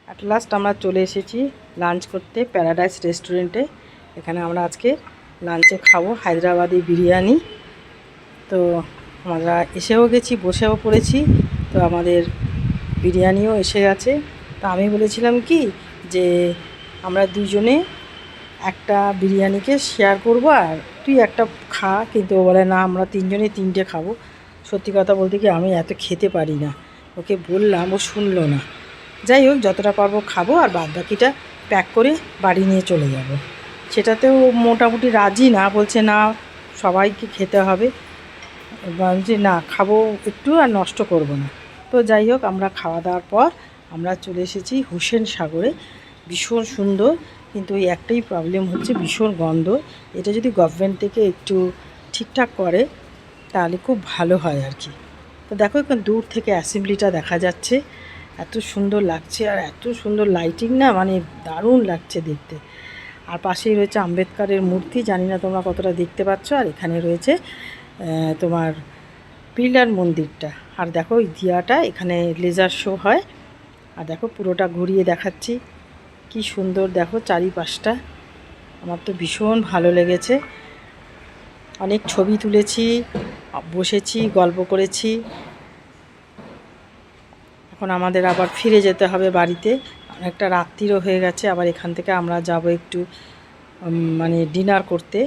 At last আমরা চলে এসেছি লাঞ্চ করতে প্যারাডাইস রেস্টুরেন্টে। এখানে আমরা আজকে লাঞ্চে খাবো হায়দ্রাবাদি বিরিয়ানি। তো আমরা এসেও গেছি, বসেও পড়েছি। তো আমাদের বিরিয়ানিও এসে গেছে। তো আমি বলেছিলাম কি যে আমরা দুজনে একটা বিরিয়ানিকে শেয়ার করব, আর তুই একটা খা। কিন্তু ও বলে না, আমরা তিনজনে তিনটে খাবো। সত্যি কথা বলতে কি আমি এত খেতে পারি না। ওকে বললাম, ও শুনলো না। যাই হোক, যতটা পারবো খাবো, আর বাদ বাকিটা প্যাক করে বাড়ি নিয়ে চলে যাব। সেটাতেও মোটামুটি রাজি না, বলছে না সবাইকে খেতে হবে। বলছি না, খাবো একটু, আর নষ্ট করব না। তো যাই হোক, আমরা খাওয়া দাওয়ার পর আমরা চলে এসেছি হুসেন সাগরে। ভীষণ সুন্দর, কিন্তু ওই একটাই প্রবলেম হচ্ছে ভীষণ গন্ধ। এটা যদি গভর্নমেন্ট থেকে একটু ঠিকঠাক করে তাহলে খুব ভালো হয় আর কি। তো দেখো, এখন দূর থেকে অ্যাসেম্বলিটা দেখা যাচ্ছে, এত সুন্দর লাগছে, আর এত সুন্দর লাইটিং না, মানে দারুণ লাগছে দেখতে। আর পাশেই রয়েছে আম্বেদকরের মূর্তি, জানি না তোমরা কতটা দেখতে পাচ্ছ। আর এখানে রয়েছে তোমার পিলার মন্দিরটা। আর দেখো ওই দিয়াটা, এখানে লেজার শো হয়। আর দেখো পুরোটা ঘুরিয়ে দেখাচ্ছি, কি সুন্দর দেখো চারিপাশটা। আমার তো ভীষণ ভালো লেগেছে। অনেক ছবি তুলেছি, বসেছি, গল্প করেছি। এখন আমাদের আবার ফিরে যেতে হবে বাড়িতে, অনেকটা রাত্রিরও হয়ে গেছে। আবার এখান থেকে আমরা যাব একটু মানে ডিনার করতে।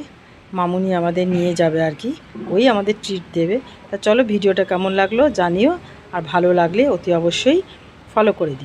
মামুনি আমাদের নিয়ে যাবে আর কি, ওই আমাদের ট্রিট দেবে। তা চলো, ভিডিওটা কেমন লাগলো জানিও, আর ভালো লাগলে অতি অবশ্যই ফলো করে দিও।